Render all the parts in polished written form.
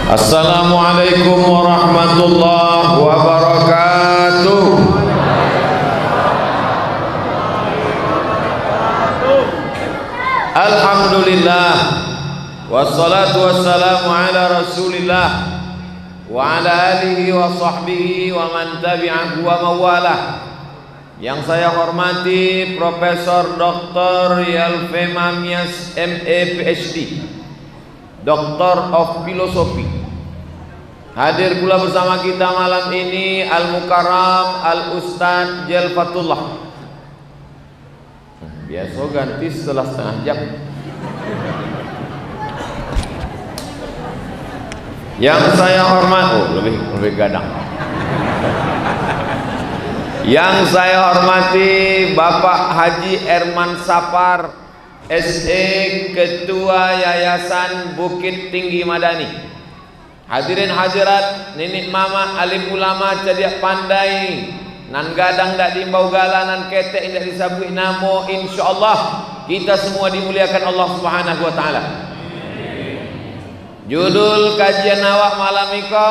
Assalamualaikum warahmatullahi wabarakatuh. Alhamdulillah, wassalatu wassalamu ala rasulillah wa ala alihi wa sahbihi wa man tabi'ahu wa mawalah. Yang saya hormati Profesor Dr. Yalfe Mamias MA PhD, Doctor of Philosophy. Hadir pula bersama kita malam ini Al-Mukarram Al-Ustadz Jalfatullah. Biasa ganti setelah setengah jam. Yang saya hormati, lebih gadang. Yang saya hormati Bapak Haji Erman Sapar, SE, Ketua Yayasan Bukit Tinggi Madani. Hadirin hadirat, nenek mama, alim ulama, cediak pandai, nan gadang dak diimbau gala, nan ketek indak disabui namo, insyaallah kita semua dimuliakan Allah Subhanahu wa taala. Judul kajian awak malam iko,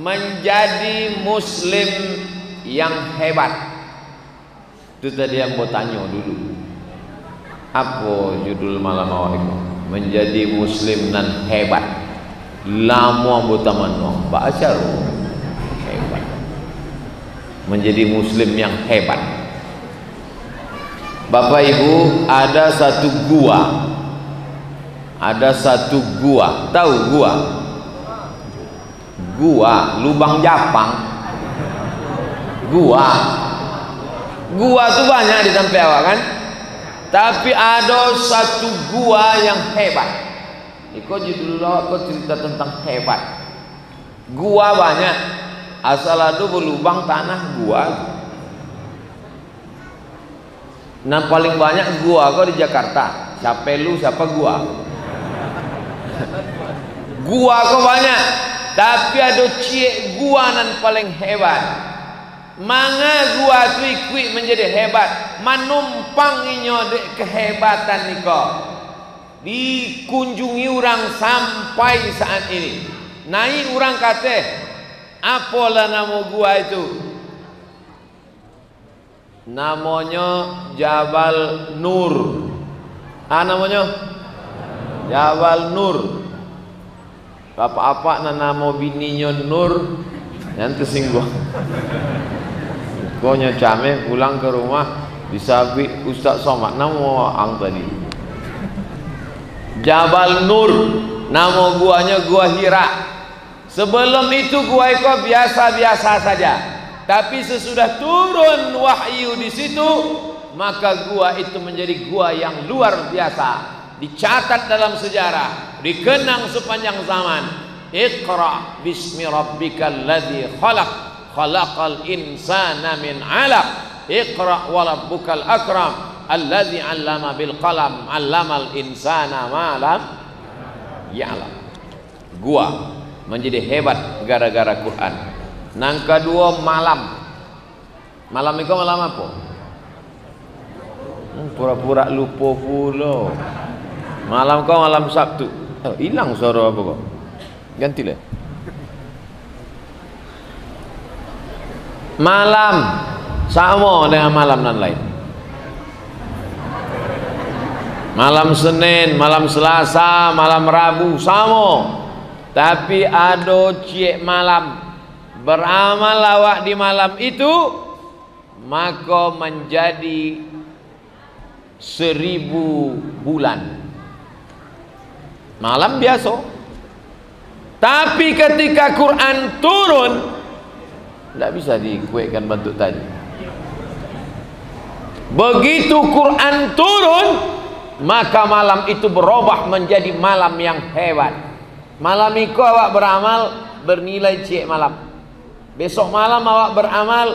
menjadi muslim yang hebat. Itu tadi yang mau tanya dulu. Apa judul malam awak iko? Menjadi muslim nan hebat. Lama anggota mano baca hebat. Menjadi muslim yang hebat. Bapak Ibu, ada satu gua. Ada satu gua. Tahu gua? Gua lubang Japang. Gua tuh banyak di tempat awak kan? Tapi ada satu gua yang hebat. Iko judul kau cerita tentang hebat. Gua banyak, asal ada berlubang tanah gua. Nah paling banyak gua kau di Jakarta. Siapa lu, siapa gua? Gua kau banyak, tapi ada cie gua nan paling hebat. Manga gua tu ikut menjadi hebat, manumpang inyo dek kehebatan niko. Dikunjungi orang sampai saat ini. Naik orang kata, apalah nama gua itu? Namanya Jabal Nur. Namanya Jabal Nur. Apa-apa nama bininya Nur, nanti singgah. Kau nyacame pulang ke rumah disabit Ustaz Somad nama ang tadi. Jabal Nur, nama guanya gua Hira. Sebelum itu gua itu biasa-biasa saja. Tapi sesudah turun wahyu di situ, maka gua itu menjadi gua yang luar biasa. Dicatat dalam sejarah, dikenang sepanjang zaman. Iqra bismi rabbikal ladzi khalaq, khalaqal insana min 'alaq. Iqra wa rabbukal akram. Alladzi 'allama bil qalam 'allamal insana ma lam ya'lam. Gua menjadi hebat gara-gara Quran. Nang kedua malam. Malam itu malam apa? Pura-pura lupa pula. Malam kau malam Sabtu. Hilang suara apa kau? Gantilah. Malam sama dengan malam nan lain. Malam Senin, malam Selasa, malam Rabu sama. Tapi ada cie malam. Beramal awak di malam itu, maka menjadi 1000 bulan. Malam biasa. Tapi ketika Quran turun, tidak bisa dikuatkan bentuk tadi. Begitu Quran turun, maka malam itu berubah menjadi malam yang hebat. Malam itu awak beramal bernilai cek malam. Besok malam awak beramal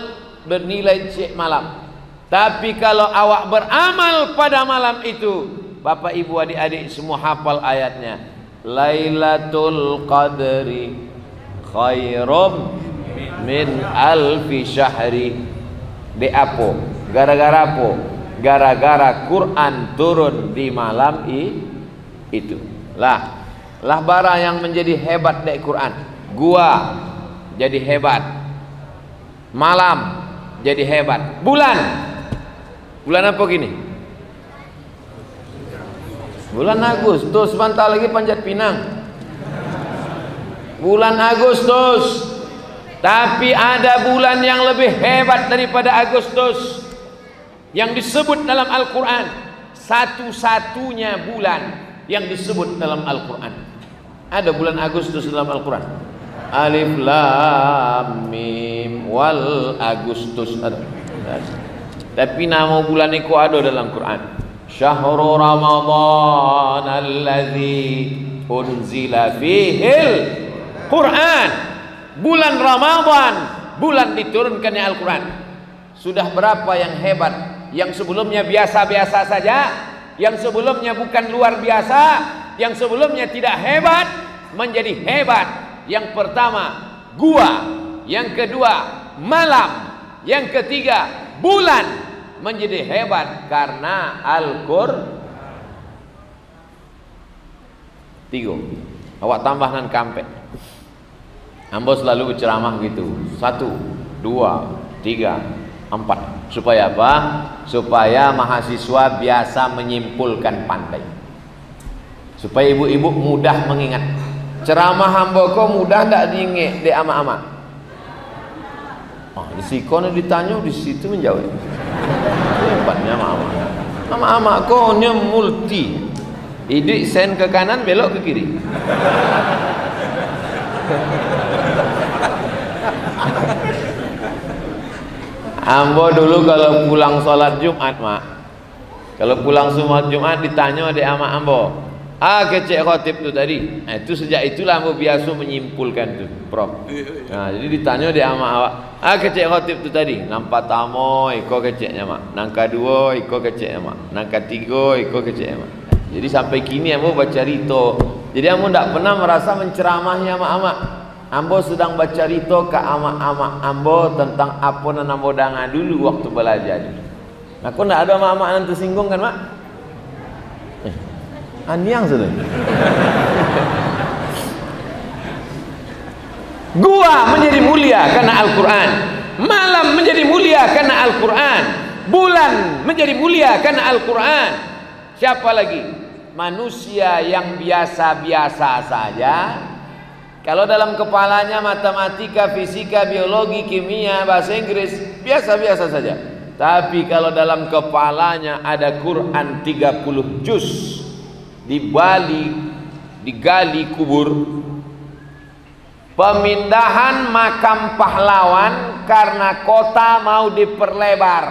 bernilai cek malam. Tapi kalau awak beramal pada malam itu, Bapak Ibu adik-adik semua hafal ayatnya. Lailatul Qadri khairum min alfi syahri. De apa? Gara-gara apa? Gara-gara Quran turun di malam itu. Lah lah bara yang menjadi hebat dari Quran. Gua jadi hebat, malam jadi hebat, bulan apa gini? Bulan Agustus, sebentar lagi Panjat Pinang. Bulan Agustus. Tapi ada bulan yang lebih hebat daripada Agustus yang disebut dalam Al-Quran. Satu-satunya bulan yang disebut dalam Al-Quran. Ada bulan Agustus dalam Al-Quran. Alif Lam Mim wal Agustus ada. Tapi nama bulan itu ada dalam Quran. Syahrul Ramadan alladzi unzila fihil Quran. Bulan Ramadan, bulan diturunkannya Al-Quran. Sudah berapa yang hebat? Yang sebelumnya biasa-biasa saja, yang sebelumnya bukan luar biasa, yang sebelumnya tidak hebat menjadi hebat. Yang pertama gua, yang kedua malam, yang ketiga bulan menjadi hebat karena Al-Qur'an. Tiga. Awak tambahkan kampek. Ambo selalu berceramah gitu. 1, 2, 3, 4. Supaya apa? Supaya mahasiswa biasa menyimpulkan pandai. Supaya ibu-ibu mudah mengingat. Ceramah ambo kok mudah ndak diingat de ama-ama. Oh, di sikon ditanya di situ menjawab. Hebatnya ama-ama. Ama-ama kok nya multi. Idik sen ke kanan belok ke kiri. Ambo dulu kalau pulang sholat Jumat mak, kalau pulang sholat Jumat ditanya ada ama ambo, kecek khotib tu tadi. Nah, itu sejak itulah ambo biasa menyimpulkan tu, Prof. Nah, jadi ditanya ada ama awak, kecek khotib tu tadi. Nampak tamo iko keceknya mak, nangka 2 iko keceknya mak, nangka 3 iko keceknya mak. Jadi sampai kini ambo baca rito. Jadi ambo tidak pernah merasa menceramahnya ama-ama. Ambo sedang baca rito ke ama-ama ambo tentang apa yang ambo dengar dulu waktu belajar. Nah, kok tidak ada ama-ama yang tersinggung kan mak? Aniang sudah. Gua menjadi mulia karena Al-Quran. Malam menjadi mulia karena Al-Quran. Bulan menjadi mulia karena Al-Quran. Siapa lagi? Manusia yang biasa-biasa saja. Kalau dalam kepalanya matematika, fisika, biologi, kimia, bahasa Inggris, biasa-biasa saja. Tapi kalau dalam kepalanya ada Quran 30 juz, digali kubur. Pemindahan makam pahlawan karena kota mau diperlebar.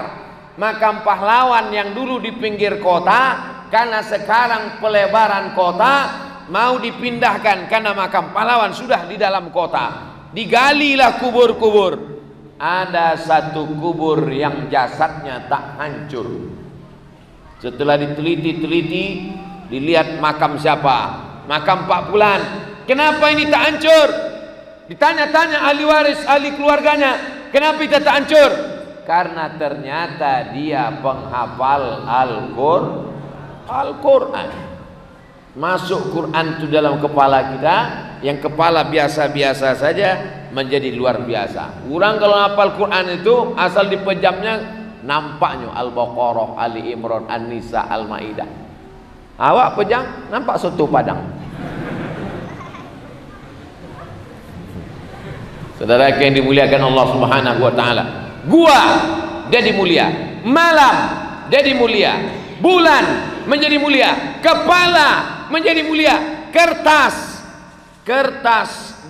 Makam pahlawan yang dulu di pinggir kota, karena sekarang pelebaran kota mau dipindahkan karena makam pahlawan sudah di dalam kota. Digalilah kubur-kubur. Ada satu kubur yang jasadnya tak hancur. Setelah diteliti-teliti, dilihat makam siapa? Makam Pak Fulan. Kenapa ini tak hancur? Ditanya-tanya ahli waris, ahli keluarganya, kenapa itu tak hancur? Karena ternyata dia penghafal Al-Quran. Masuk Quran itu dalam kepala kita, yang kepala biasa-biasa saja menjadi luar biasa. Orang kalau hafal Quran itu asal dipejamnya nampaknya Al-Baqarah, Ali Imran, An-Nisa, Al-Maidah. Awak pejam nampak soto Padang. Saudara yang dimuliakan Allah Subhanahu wa taala. Gua jadi mulia, malam jadi mulia, bulan menjadi mulia, kepala menjadi mulia, kertas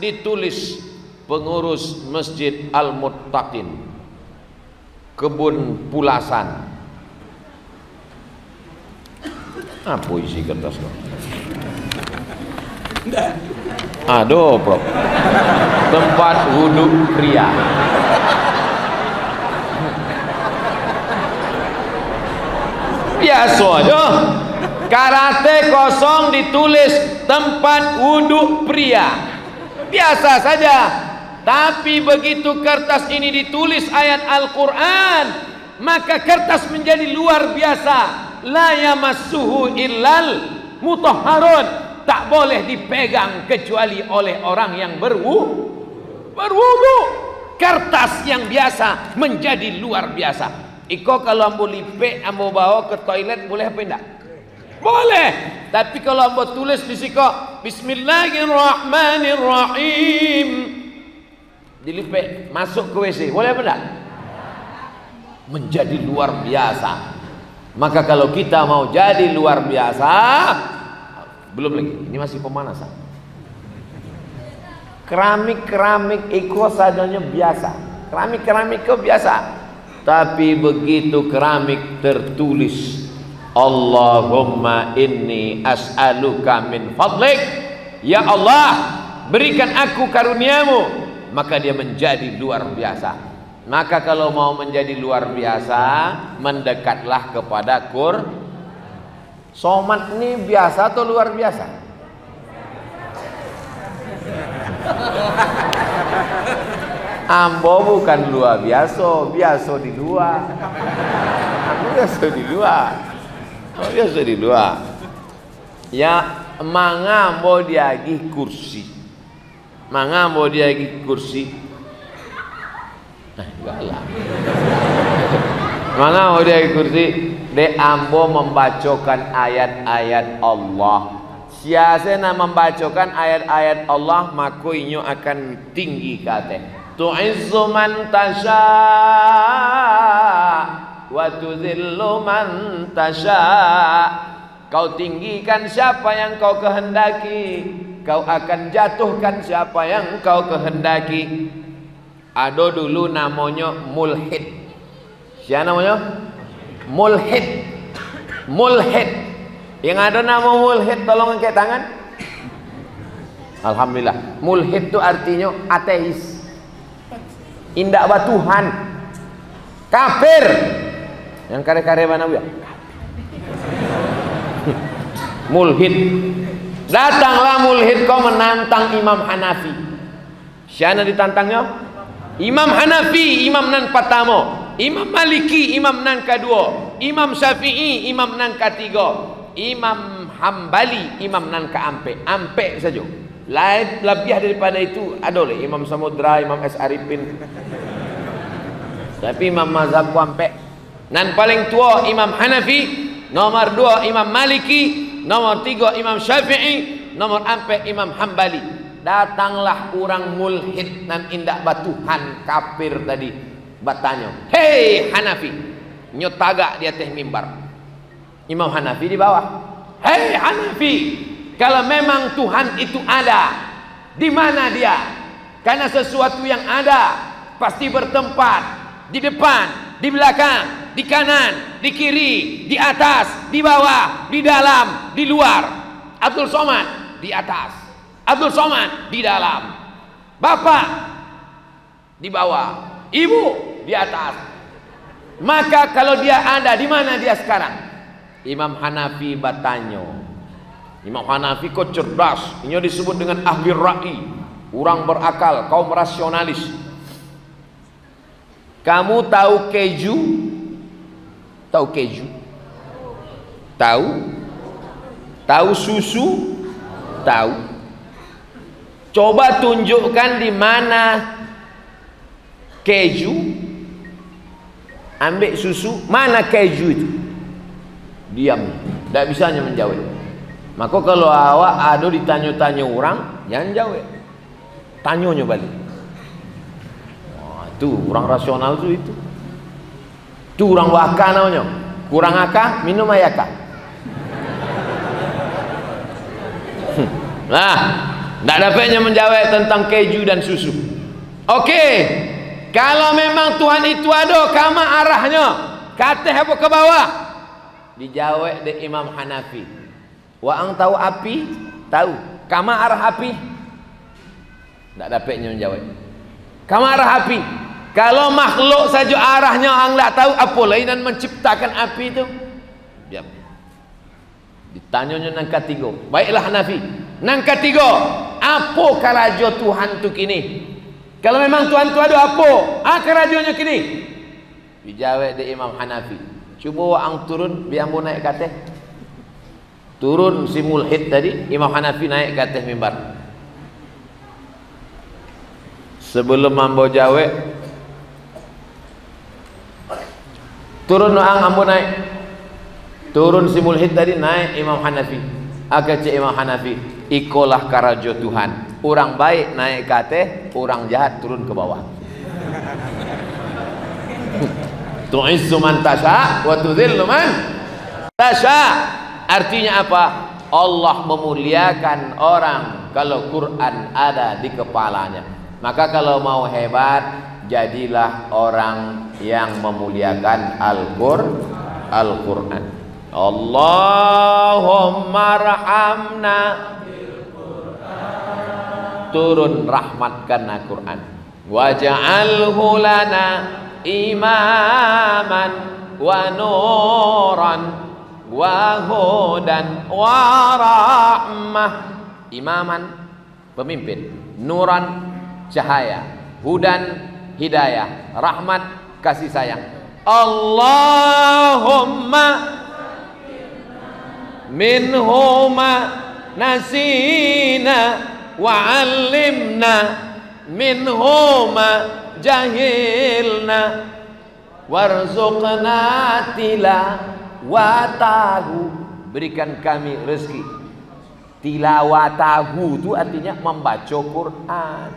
ditulis pengurus Masjid Al-Muttaqin, Kebun Pulasan. Apa isi kertas kau? Aduh, Prof. Tempat wudhu pria. Biasa aja. Karate kosong ditulis tempat wudhu pria. Biasa saja. Tapi begitu kertas ini ditulis ayat Al-Quran, maka kertas menjadi luar biasa. La yamassuhu illal mutahharun. tak boleh dipegang kecuali oleh orang yang berwudu. Kertas yang biasa menjadi luar biasa. Iko kalau ambo lipek, ambo bawa ke toilet boleh apa enggak? Boleh. Tapi kalau ambo tulis di siko Bismillahirrahmanirrahim, dilipek masuk ke WC, boleh apa enggak? Menjadi luar biasa. Maka kalau kita mau jadi luar biasa, belum lagi, ini masih pemanasan. Keramik itu sadanya biasa. Keramik itu biasa. Tapi begitu keramik tertulis Allahumma inni as'aluka min fadlik, ya Allah berikan aku karuniamu, maka dia menjadi luar biasa. Maka kalau mau menjadi luar biasa, mendekatlah kepada Somat ini biasa atau luar biasa? Ambo bukan luar biasa, biasa di luar. Ambo biasa di luar. Oh, biasa di luar. Ya, manga ambo diagi kursi. Manga ambo diagi kursi. Enggak lah. Manga ambo diagi kursi. De ambo membacakan ayat-ayat Allah. Siasana membacakan ayat-ayat Allah, maka inyo akan tinggi kate. Tu'izzu man tasha wa tuzillu man tasha. Kau tinggikan siapa yang kau kehendaki, kau akan jatuhkan siapa yang kau kehendaki. Ada dulu namanya mulhid. Siapa namanya? Mulhid. Yang ada nama mulhid, tolong angkat tangan. Alhamdulillah. Mulhid itu artinya ateis, indak batuhan, kafir. Yang kare-kare mana ya? Mulhid. Datanglah mulhid kau menantang Imam Hanafi. Siapa ditantangnya? Imam Hanafi, imam nan pertama. Imam Maliki, imam nan kedua. Imam Syafi'i, imam nan ketiga. Imam Hambali, imam nan keampe. Ampe saja. Lain lebih daripada itu ada oleh Imam Samudra, Imam S. Arifin. Tapi imam mazhab ampe. Nan paling tua Imam Hanafi, nomor 2 Imam Maliki, nomor 3 Imam Syafi'i, nomor 4 Imam Hambali. Datanglah orang mulhid nan indak batuhan kafir tadi. Bertanya, hei Hanafi, nyotagak di atas mimbar. Imam Hanafi di bawah. Hei Hanafi, kalau memang Tuhan itu ada, di mana dia? Karena sesuatu yang ada pasti bertempat di depan, di belakang, di kanan, di kiri, di atas, di bawah, di dalam, di luar. Abdul Somad di atas, Abdul Somad di dalam, Bapak di bawah, Ibu di atas. Maka kalau dia ada, di mana dia sekarang? Imam Hanafi bertanya. Imam Hanafi kok cerdas. Ini disebut dengan ahli ra'i, orang berakal, kaum rasionalis. Kamu tahu keju? Tahu keju? Tahu? Tahu susu? Tahu. Coba tunjukkan di mana keju, ambil susu, mana keju itu? Diam, tidak bisanya menjawab. Maka kalau awak ada ditanya-tanya orang, jangan jawab, tanyanya balik. Wah, itu orang rasional itu. Itu orang waka namanya. Kurang akal, minum ayaka. Nah, tidak dapatnya menjawab tentang keju dan susu. Oke. Kalau memang Tuhan itu ada, kama arahnya? Kata apa ke bawah? Dijawab oleh Imam Hanafi. Wa ang tahu api? Tahu. Kama arah api? Tak dapatnya menjawab. Kama arah api? Kalau makhluk saja arahnya ang tak tahu, apa lainan menciptakan api itu? Diam. Ditanyanya nang ketiga. Baiklah Hanafi. Nang ketiga, apa karajo Tuhan tu kini? Kalau memang Tuhan itu ada apa? Kerajaannya kini. Dijawab di Imam Hanafi. Cuba ang turun biar ambo naik kate. Turun si mulhid tadi, Imam Hanafi naik ke atas mimbar. Sebelum mambo jawe, turun ambo naik. Turun si mulhid tadi, naik Imam Hanafi. Aga cek Imam Hanafi, ikolah karajo Tuhan. Orang baik naik ke atas, orang jahat turun ke bawah. Tu'izzu man tasha wa tudhillu man tasha. Artinya apa? Allah memuliakan orang kalau Quran ada di kepalanya. Maka kalau mau hebat, jadilah orang yang memuliakan Al-Quran. Allahumma rahamna, turun rahmatkanlah Quran. Waj'alhu lana imaman wa nuran wa hudan wa rahmah. Imaman, pemimpin. Nuran, cahaya. Hudan, hidayah. Rahmat, kasih sayang. Allahumma minhuma nasina wa 'allimna minhuma jahilna warzuqna tilawatahu, berikan kami rezeki. Tilawatahu itu artinya membaca Quran.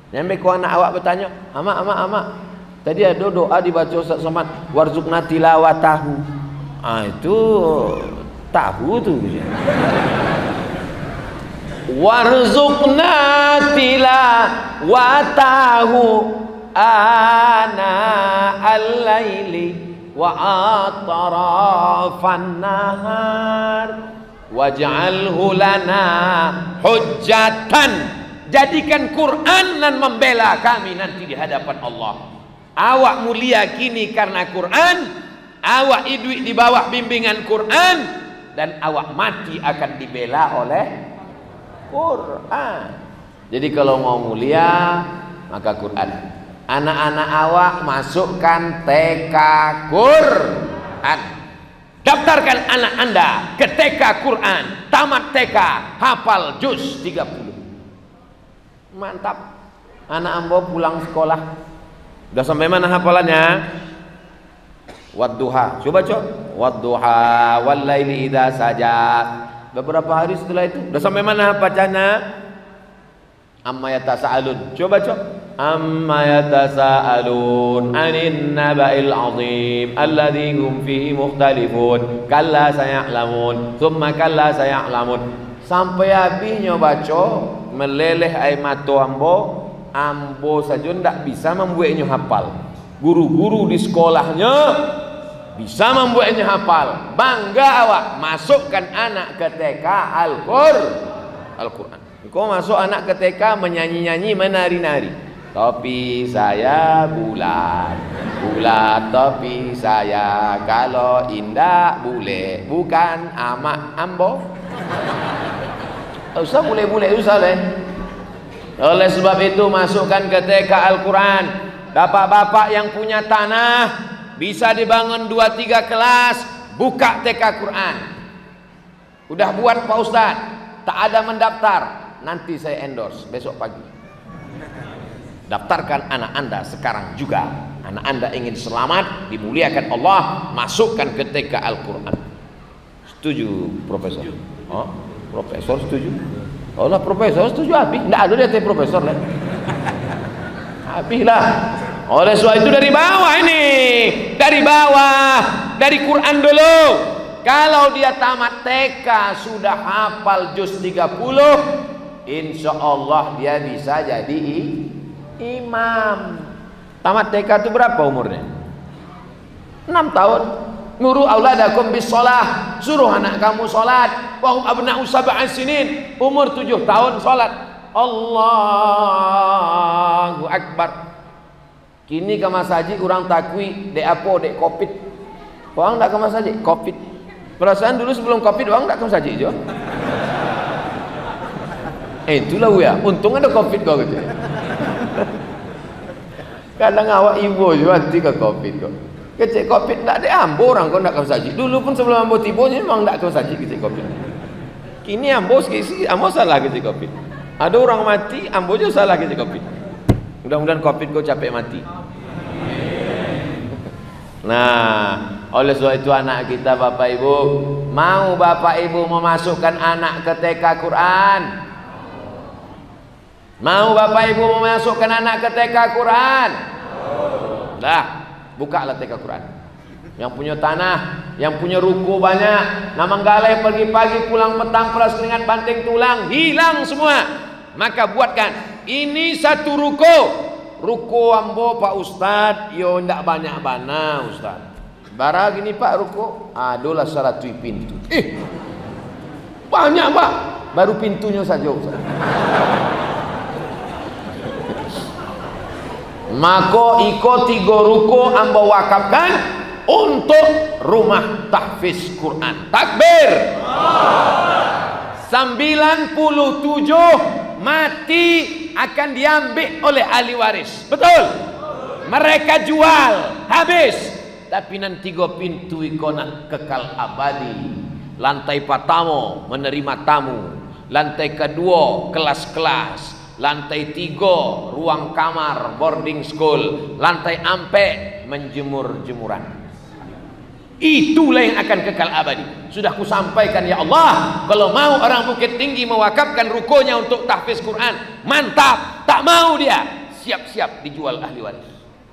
Sampai ku anak awak bertanya, ama tadi ada doa dibaca Ustaz Somad, warzuqna tilawatahu. Itu tahu tuh. Warzuqna tilawatahu ana al-laili wa atrafan nahar waj'alhu lana hujjatan. Jadikan Quran dan membela kami nanti di hadapan Allah. Awak mulia kini karena Quran, awak hidup di bawah bimbingan Quran, dan awak mati akan dibela oleh Quran. Jadi kalau mau mulia, maka Quran. Anak-anak awak masukkan TK Quran. Daftarkan anak anda ke TK Quran. Tamat TK, hafal juz 30. Mantap. Anak ambo pulang sekolah, udah sampai mana hafalannya? Wadduha. Coba wadduha wal laili idza saja. Beberapa hari setelah itu udah sampai mana bacanya? Amma yatasaalun. Coba amma yatasaalun anin naba'il azim alladzi hum fihi mukhtalifun kalla saya'lamun thumma kalla saya'lamun. Sampai habisnya baca meleleh air mata ambo saja ndak bisa membuatnya hafal. Guru-guru di sekolahnya bisa membuatnya hafal. Bangga awak masukkan anak ke TK Al-Quran. Kau masuk anak ke TK menyanyi-nyanyi, menari-nari. Topi saya bulat, bulat topi saya, kalau indah bule, bukan amak ambo. Usah bule-bule usah leh. Oleh sebab itu masukkan ke TK Al-Quran. Bapak-bapak yang punya tanah bisa dibangun 2-3 kelas, buka TK Quran. Udah buat Pak Ustadz, tak ada mendaftar, nanti saya endorse besok pagi. Daftarkan anak anda sekarang juga. Anak anda ingin selamat, dimuliakan Allah, masukkan ke TK Al-Quran. Setuju Profesor? Oh, Profesor setuju? Oh lah, Profesor setuju habis? Nggak ada dia profesor lah. Habis lah. Oleh sebab itu dari bawah ini, dari bawah, dari Quran dulu. Kalau dia tamat TK sudah hafal juz 30, insya Allah dia bisa jadi imam. Tamat TK itu berapa umurnya? 6 tahun. Nuru auladakum bis shalah, suruh anak kamu salat. Wa hum abna'u sab'an sinin, umur 7 tahun salat. Allahu akbar. Kini ke masjid orang takwi dek apa dek covid. Orang tak ke masjid covid. Perasaan dulu sebelum covid orang tak ke masjid je. Itulah ya, untung ada covid kau gitu. Kadang awak ibu je nanti ke covid kau. Kecik covid tak ada ambo orang kau nak ke masjid. Dulu pun sebelum ambo tiba memang tak ke masjid kecik covid. Kini ambo salah gitu Covid. Ada orang mati, ambo juga salah gitu Covid. Mudah-mudahan Covid kau capek mati. Nah, oleh sebab itu anak kita Bapak Ibu, mau Bapak Ibu memasukkan anak ke TK Quran? Mau Bapak Ibu memasukkan anak ke TK Quran? Dah, bukalah TK Quran. Yang punya tanah, yang punya ruko banyak, Namanggalai pagi-pagi pulang petang peras keringat banting tulang, hilang semua. Maka buatkan ini satu ruko ambo Pak Ustad, yo ndak banyak bana Ustad. Bara gini Pak ruko, adolah 100 pintu. Banyak Pak, baru pintunya saja Ustad. Maka iko 3 ruko ambo wakafkan untuk rumah tahfiz Quran. Takbir. 97 mati akan diambil oleh ahli waris. Betul? Mereka jual habis. Tapi nanti 3 pintu ikona kekal abadi. Lantai pertama menerima tamu, lantai kedua kelas-kelas, lantai 3 ruang kamar boarding school, lantai 4 menjemur-jemuran. Itulah yang akan kekal abadi. Sudah kusampaikan ya Allah, kalau mau orang Bukit Tinggi mewakafkan rukonya untuk tahfiz Quran, mantap. Tak mau dia, siap-siap dijual ahli waris.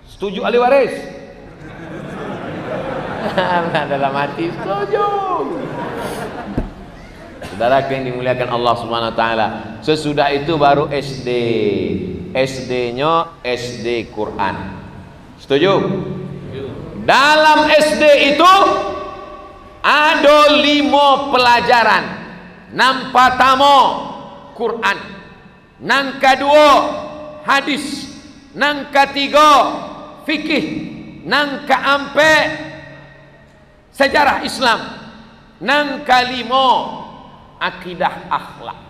Setuju ahli waris? Dalam hati setuju. Saudara yang dimuliakan Allah Subhanahu wa taala, sesudah itu baru SD. SD-nya SD Quran. Setuju? Dalam SD itu ada 5 pelajaran. Nang pertama Quran, nang kedua hadis, nang ketiga fikih, nang keempat sejarah Islam, nang kelima akidah akhlak.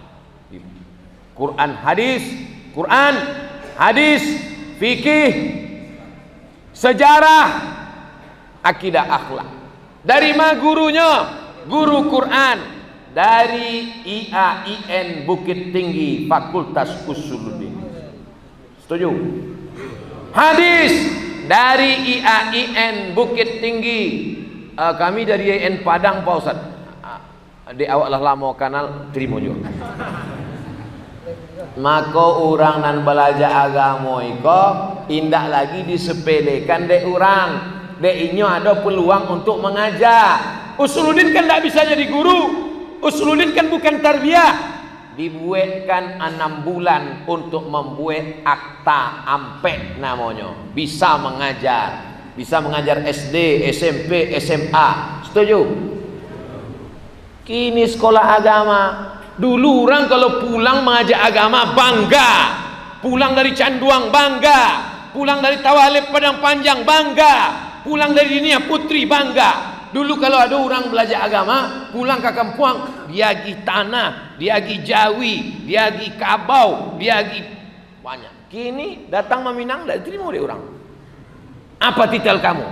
Quran hadis, fikih, sejarah, akidah akhlak. Dari mana gurunya? Guru Quran dari IAIN Bukit Tinggi Fakultas Usuluddin. Setuju? Hadis dari IAIN Bukit Tinggi. Kami dari IAIN Padang Pak Ustaz. Adik awak lah lama kanal terima juga. Maka orang nan belajar agama iko indah lagi disepelekan dek orang. Dek inyo ada peluang untuk mengajar. Usuluddin kan tak bisa jadi guru. Usuluddin kan bukan tarbiyah. Dibuatkan 6 bulan untuk membuat akta ampek namanya. Bisa mengajar. Bisa mengajar SD, SMP, SMA. Setuju? Kini sekolah agama. Dulu orang kalau pulang mengajar agama bangga. Pulang dari Canduang bangga. Pulang dari Tawalib Padang Panjang bangga. Pulang dari dunia putri bangga. Dulu kalau ada orang belajar agama, pulang ke kampung, dia pergi tanah, dia pergi Jawi, dia pergi Kabau, dia pergi banyak. Kini datang meminang, tidak terima oleh orang. Apa titel kamu?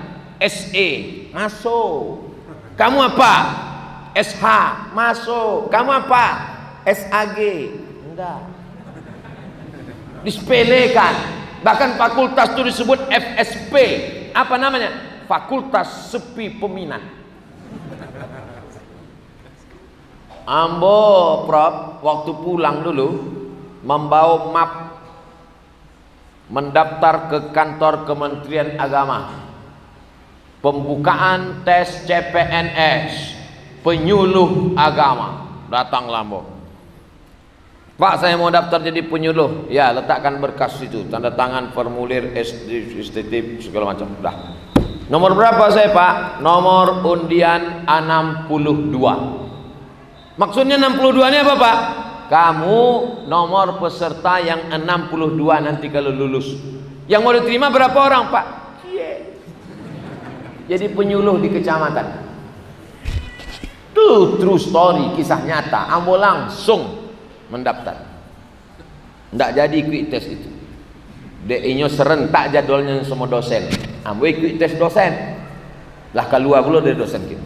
SE, masuk. Kamu apa? SH, masuk. Kamu apa? SAG, enggak. Disepelekan. Bahkan fakultas itu disebut FSP. Apa namanya? Fakultas Sepi Peminat. Ambo Prof waktu pulang dulu membawa map mendaftar ke kantor Kementerian Agama. Pembukaan tes CPNS penyuluh agama. Datang Lambo. Pak, saya mau daftar jadi penyuluh. Ya, letakkan berkas itu, tanda tangan, formulir, STP segala macam. Dah. Nomor berapa saya, Pak? Nomor undian 62. Maksudnya 62 ini apa, Pak? Kamu nomor peserta yang 62 nanti kalau lulus. Yang mau diterima berapa orang, Pak? Jadi penyuluh di kecamatan. Itu true story, kisah nyata. Ambo langsung mendaftar. Tidak jadi quick test itu. DI-nya serentak jadwalnya sama dosen. Ambo quick test dosen. Lah keluar pula dari dosen kita.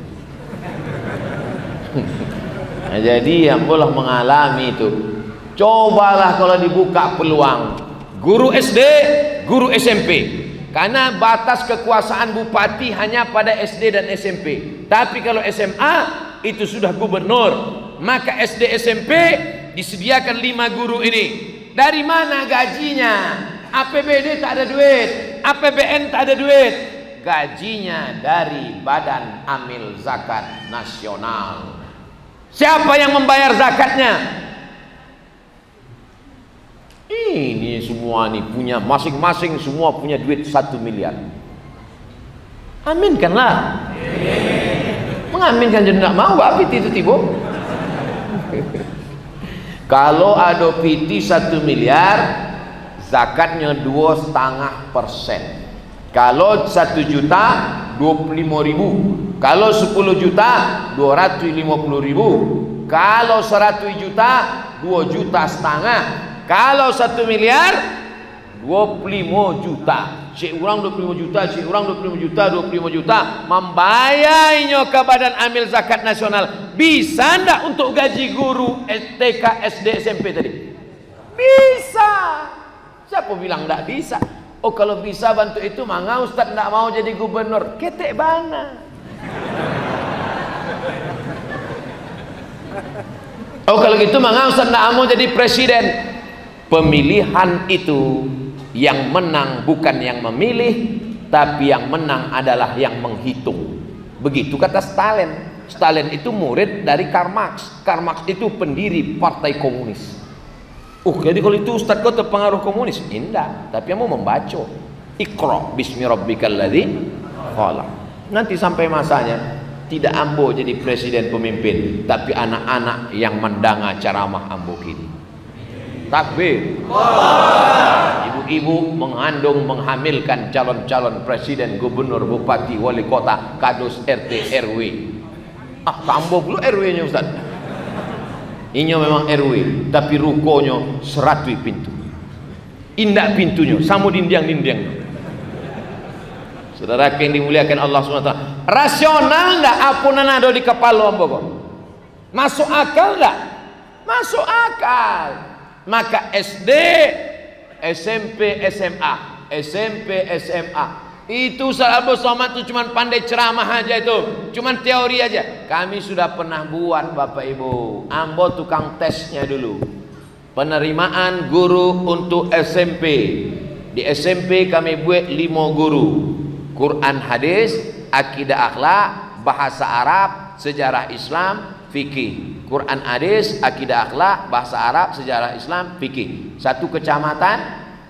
Nah, jadi yang boleh mengalami itu, cobalah kalau dibuka peluang guru SD, guru SMP, karena batas kekuasaan bupati hanya pada SD dan SMP. Tapi kalau SMA itu sudah gubernur, maka SD SMP disediakan 5 guru ini. Dari mana gajinya? APBD tak ada duit, APBN tak ada duit. Gajinya dari Badan Amil Zakat Nasional. Siapa yang membayar zakatnya? Ini semua nih punya masing-masing, semua punya duit 1 miliar. Aminkanlah. Mengaminkan jadi tidak mau, Bapak itu tiba. Kalau ada piti 1 miliar, zakatnya 2,5%. Kalau 1 juta 25.000, kalau 10 juta 250.000, kalau 100 juta 2,5 juta, kalau 1 miliar 25 juta. Cik orang 25 juta, cik orang 25 juta, 25 juta membayarnya ke Badan Amil Zakat Nasional. Bisa ndak untuk gaji guru TK, SD, SMP tadi? Bisa. Siapa bilang ndak bisa? Oh, kalau bisa bantu itu, mangga Ustaz ndak mau jadi gubernur. Ketek bana. Oh, kalau gitu mangga Ustaz ndak mau jadi presiden. Pemilihan itu yang menang bukan yang memilih, tapi yang menang adalah yang menghitung. Begitu kata Stalin. Stalin itu murid dari Karl Marx. Karl Marx itu pendiri Partai Komunis. Jadi kalau itu Ustaz kau terpengaruh komunis? Indah, tapi yang mau membaca. Iqra bismi rabbikal ladzi khalaq. Nanti sampai masanya tidak ambo jadi presiden pemimpin, tapi anak-anak yang mendanga ceramah ambo kini. Takbir. Ibu-ibu mengandung, menghamilkan calon-calon presiden, gubernur, bupati, wali kota, kadus, RT, RW. Kambo dulu RW-nya Ustaz. Ini memang RW, tapi rukonya 100 pintu. Indah pintunya, sama dinding-dinding. Saudara yang dimuliakan Allah SWT, rasional enggak apunan ada di kepala ambo? Masuk akal enggak? Masuk akal. Maka SD, SMP, SMA, SMP, SMA itu Ustaz Abdul Somad itu cuma pandai ceramah aja, itu cuma teori aja. Kami sudah pernah buat Bapak Ibu, ambo tukang tesnya dulu. Penerimaan guru untuk SMP. Di SMP kami buat 5 guru. Quran hadis, akidah akhlak, bahasa Arab, sejarah Islam, fikih. Quran hadis, akidah akhlak, bahasa Arab, sejarah Islam, fikih. 1 kecamatan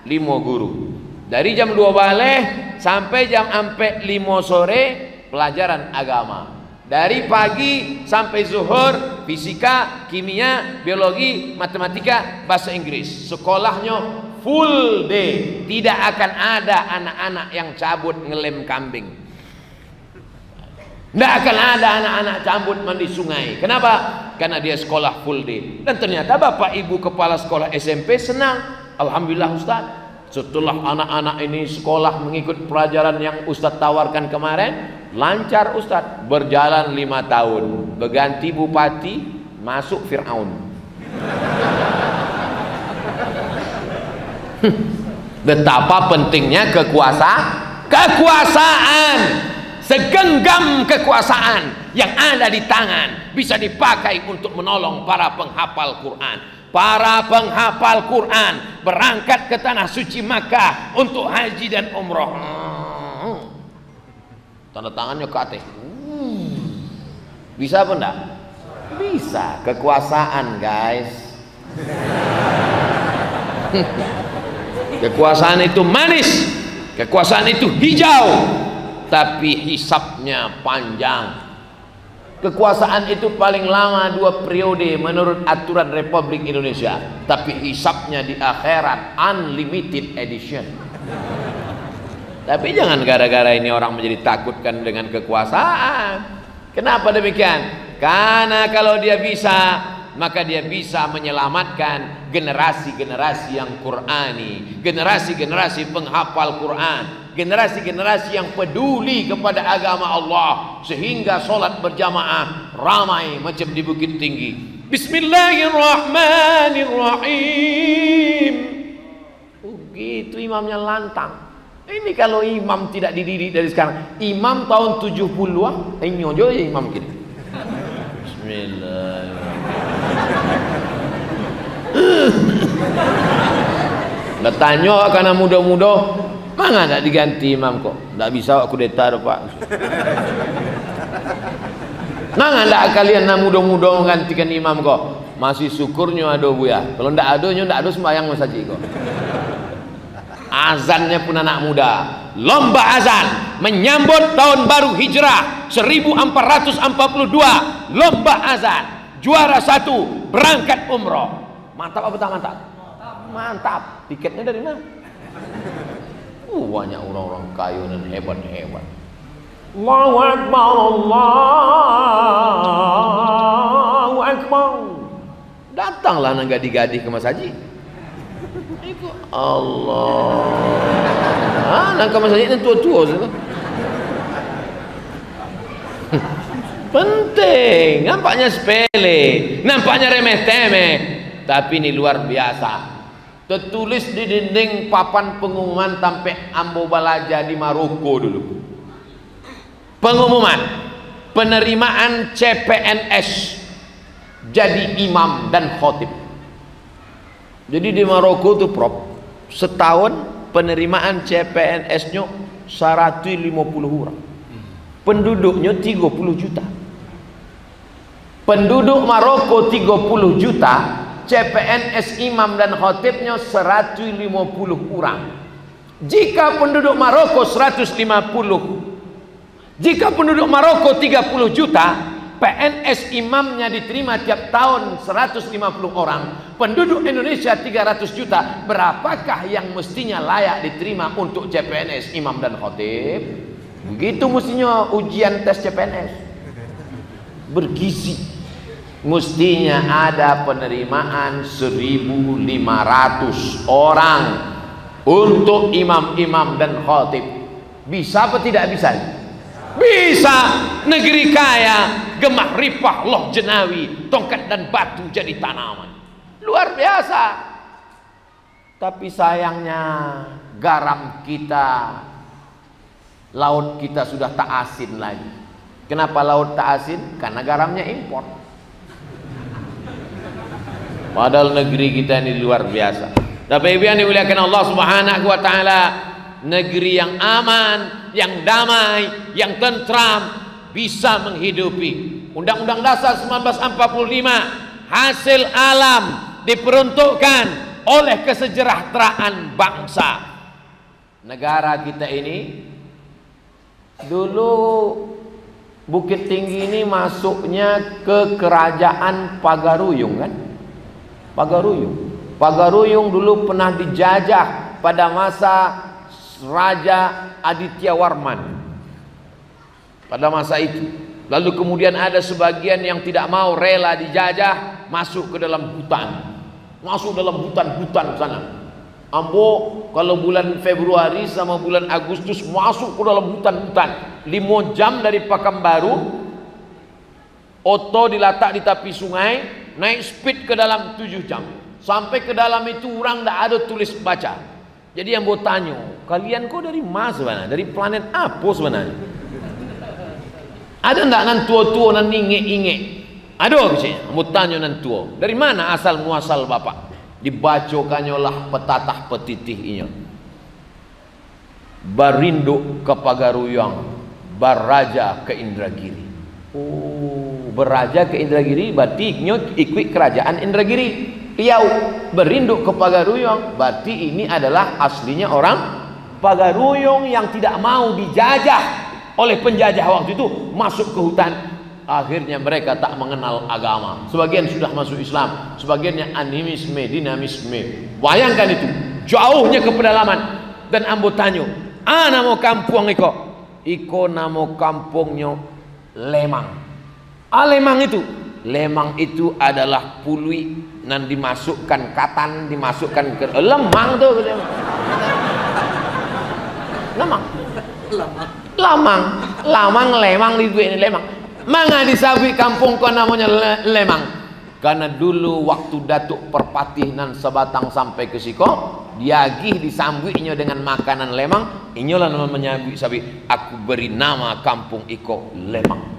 5 guru. Dari jam 2 balik sampai jam 5 sore pelajaran agama. Dari pagi sampai zuhur fisika, kimia, biologi, matematika, bahasa Inggris. Sekolahnya full day. Tidak akan ada anak-anak yang cabut ngelem kambing. Tidak akan ada anak-anak cabut mandi sungai. Kenapa? Karena dia sekolah full day. Dan ternyata Bapak Ibu kepala sekolah SMP senang. Alhamdulillah Ustaz, setelah anak-anak ini sekolah mengikut pelajaran yang Ustaz tawarkan kemarin, lancar Ustaz. Berjalan 5 tahun, berganti bupati, masuk Fir'aun. Betapa pentingnya kekuasaan. Segenggam kekuasaan yang ada di tangan bisa dipakai untuk menolong para penghafal Quran. Para penghafal Quran berangkat ke tanah suci Makkah untuk haji dan umroh. Tanda tangannya ke atas. Bisa apa enggak? Bisa. Kekuasaan guys. Kekuasaan itu manis, kekuasaan itu hijau, tapi hisabnya panjang. Kekuasaan itu paling lama 2 periode menurut aturan Republik Indonesia, tapi hisabnya di akhirat unlimited edition. Tapi jangan gara-gara ini orang menjadi takutkan dengan kekuasaan. Kenapa demikian? Karena kalau dia bisa, maka dia bisa menyelamatkan generasi-generasi yang Qur'ani, generasi-generasi penghafal Quran, generasi-generasi yang peduli kepada agama Allah, sehingga sholat berjamaah ramai macam di Bukit Tinggi. Bismillahirrahmanirrahim. Begitu imamnya lantang. Ini kalau imam tidak dididik dari sekarang, imam tahun 70-an, nyojo ya imam gini. Bismillah. Bertanya karena muda-muda, mana tak diganti imam kok? Tak bisa aku kudeta pak. Mana tak kalian nak muda-muda menggantikan imam kok? Masih syukurnya ada bu ya. Kalau tak ada, tak ada sembahyang saja kok. Azannya pun anak muda. Lomba azan menyambut tahun baru Hijrah 1442. Lomba azan. Juara 1 berangkat umroh. Mantap apa tak mantap? Mantap. Tiketnya dari mana? Banyak orang-orang kaya dan hebat-hebat. Allahu Akbar, Allahu Akbar. Datanglah anak gadis-gadis ke Mas Haji. Allah. Nak ke Mas Haji ni tua-tua saja. Penting. Nampaknya sepele, nampaknya remeh-temeh, tapi ini luar biasa. Tertulis di dinding papan pengumuman sampai Ambo Balaja di Maroko dulu. Pengumuman penerimaan CPNS jadi imam dan khotib. Jadi di Maroko tuh Prof, setahun penerimaan CPNS-nya 150 orang. Penduduknya 30 juta. Penduduk Maroko 30 juta, CPNS imam dan khotibnya 150 orang. Jika penduduk Maroko 30 juta, PNS imamnya diterima tiap tahun 150 orang. Penduduk Indonesia 300 juta. Berapakah yang mestinya layak diterima untuk CPNS imam dan khotib? Begitu mestinya ujian tes CPNS. Bergizi. Mestinya ada penerimaan 1.500 orang untuk imam-imam dan khotib. Bisa apa tidak bisa? Bisa. Negeri kaya, gemah ripah loh jenawi, tongkat dan batu jadi tanaman. Luar biasa. Tapi sayangnya garam kita, laut kita sudah tak asin lagi. Kenapa laut tak asin? Karena garamnya impor. Padahal negeri kita ini luar biasa. Bapak Ibu yang dimuliakan Allah Subhanahu wa taala, negeri yang aman, yang damai, yang tentram, bisa menghidupi. Undang-Undang Dasar 1945 hasil alam diperuntukkan oleh kesejahteraan bangsa. Negara kita ini dulu Bukit Tinggi ini masuknya ke kerajaan Pagaruyung kan? Pagaruyung dulu pernah dijajah pada masa Raja Aditya Warman. Pada masa itu, lalu kemudian ada sebagian yang tidak mau, rela dijajah, masuk ke dalam hutan, masuk dalam hutan-hutan sana. Ambo kalau bulan Februari sama bulan Agustus masuk ke dalam hutan-hutan, 5 jam dari Pekanbaru, oto diletak di tepi sungai, naik speed ke dalam 7 jam. Sampai ke dalam itu orang tidak ada tulis baca. Jadi yang mau tanya, kalian kok dari mana sebenarnya? Dari planet apa sebenarnya? Ada enggak nan tua-tua nan inge-inge? Ada sih, mau tanya nan tua. Dari mana asal muasal bapak? Dibacokannya lah petatah petitihnya. Barinduk ke Pagaruyung, baraja ke Indragiri. Oh, beraja ke Indragiri berarti ikut kerajaan Indragiri. Riau berinduk ke Pagaruyung, berarti ini adalah aslinya orang Pagaruyung yang tidak mau dijajah oleh penjajah waktu itu, masuk ke hutan. Akhirnya mereka tak mengenal agama. Sebagian sudah masuk Islam, sebagiannya animisme, dinamisme. Bayangkan itu, jauhnya ke pedalaman. Dan ambo tanyo, namo kampung iko namo kampungnya Lemang. Lemang itu lemang pului nan dimasukkan katan, dimasukkan ke lemang tuh. Lemang di gue ini lemang. Manga disabui kampung ko namanya Lemang. Karena dulu waktu Datuk Perpatih nan Sebatang sampai ke siko, diagih disambuinya dengan makanan lemang. Inilah nama menyambui sabi, aku beri nama kampung iko Lemang.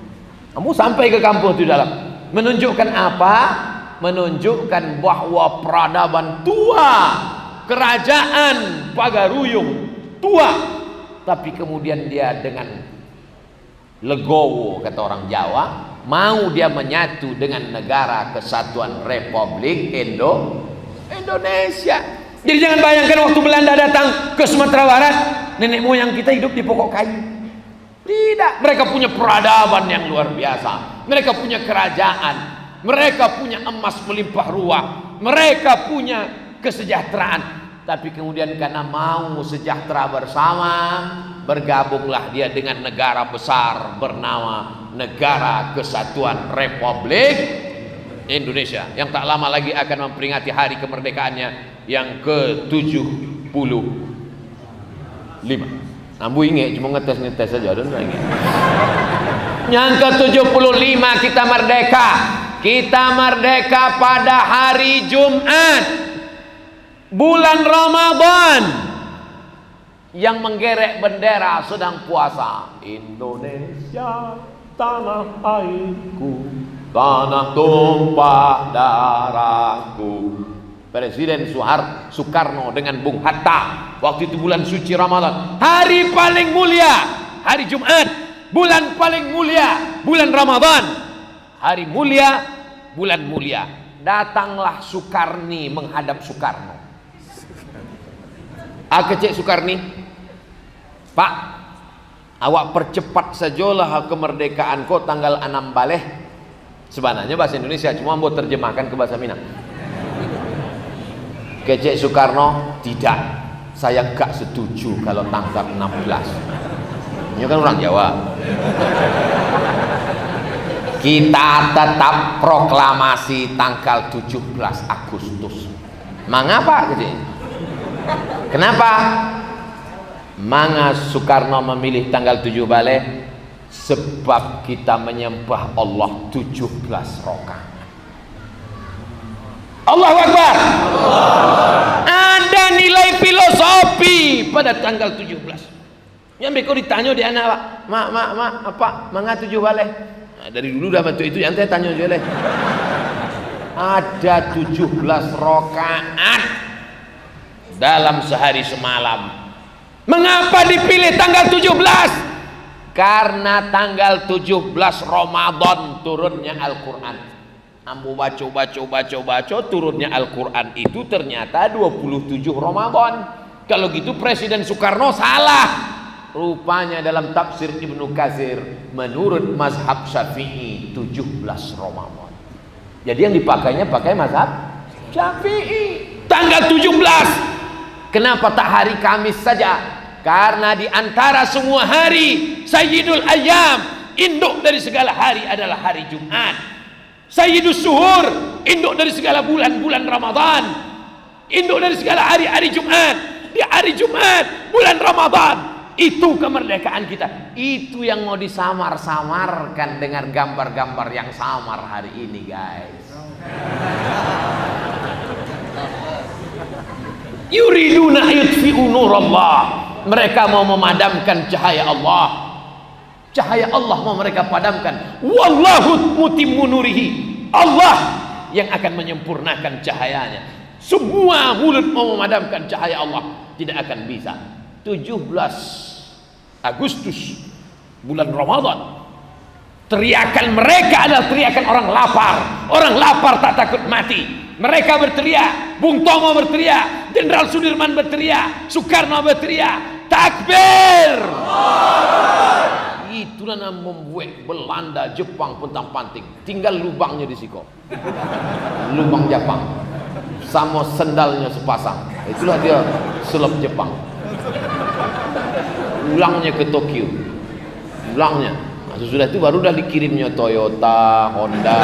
Kamu sampai ke kampung itu dalam, menunjukkan apa? Menunjukkan bahwa peradaban tua, kerajaan Pagaruyung tua, tapi kemudian dia dengan legowo, kata orang Jawa, mau dia menyatu dengan negara kesatuan Republik Indonesia. Jadi jangan bayangkan waktu Belanda datang ke Sumatera Barat, nenek moyang kita hidup di pokok kayu. Tidak, mereka punya peradaban yang luar biasa. Mereka punya kerajaan, mereka punya emas melimpah ruah, mereka punya kesejahteraan. Tapi kemudian karena mau sejahtera bersama, bergabunglah dia dengan negara besar bernama Negara Kesatuan Republik Indonesia, yang tak lama lagi akan memperingati hari kemerdekaannya yang ke-75. Ambu ingat cuma ngetes saja, dan lagi. Yang ke-75 kita merdeka. Kita merdeka pada hari Jumat, bulan Ramadan, yang menggerek bendera sedang puasa. Indonesia tanah airku, tanah tumpah darahku. Presiden Soekarno dengan Bung Hatta waktu itu bulan suci Ramadan, hari paling mulia, hari Jumat, bulan paling mulia, bulan Ramadan, hari mulia, bulan mulia. Datanglah Soekarni menghadap Soekarno. Cek Soekarni, Pak, awak percepat sajalah kemerdekaan kau tanggal 6 Baleh. Sebenarnya bahasa Indonesia, cuma mau terjemahkan ke bahasa Minang. Cek Soekarno, tidak, saya gak setuju kalau tanggal 16. Ini kan orang Jawa. Kita tetap proklamasi tanggal 17 Agustus. Mengapa? Kenapa? Manga Soekarno memilih tanggal 7 Baleh? Sebab kita menyembah Allah 17 rakaat. Allahu Akbar. Ada nilai filosofi pada tanggal 17. Yang beko ditanya di anak, mak, apa? Manga 7 Baleh? Nah, dari dulu dah bantu itu yang saya tanya je leh. Ada 17 rakaat dalam sehari semalam. Mengapa dipilih tanggal 17? Karena tanggal 17 Ramadan turunnya Al-Quran. Ambo baca turunnya Al-Quran itu ternyata 27 Ramadan. Kalau gitu Presiden Soekarno salah. Rupanya dalam tafsir Ibnu Katsir menurut mazhab Syafi'i 17 Ramadan. Jadi yang dipakainya pakai mazhab Syafi'i. Tanggal 17. Kenapa tak hari Kamis saja? Karena di antara semua hari, Sayyidul Ayyam, induk dari segala hari adalah hari Jumat. Sayyidus Suhur, induk dari segala bulan-bulan Ramadan, induk dari segala hari-hari Jumat. Di hari Jumat, bulan Ramadan, itu kemerdekaan kita. Itu yang mau disamar-samarkan dengan gambar-gambar yang samar hari ini, guys. Yuriduna yutfi'u nurallah. Mereka mau memadamkan cahaya Allah. Cahaya Allah mau mereka padamkan. Wallahu mutimmu nurihi. Allah yang akan menyempurnakan cahayanya. Semua mulut mau memadamkan cahaya Allah tidak akan bisa. 17 Agustus bulan Ramadan, teriakan mereka adalah teriakan orang lapar. Orang lapar tak takut mati. Mereka berteriak, Bung Tomo berteriak, Jenderal Sudirman berteriak, Soekarno berteriak, takbir. Itulah yang membuat Belanda, Jepang pontang-panting. Tinggal lubangnya di siko, lubang Jepang, sama sendalnya sepasang. Itulah dia sulap Jepang. Ulangnya ke Tokyo, ulangnya. Sesudah itu baru dah dikirimnya Toyota, Honda.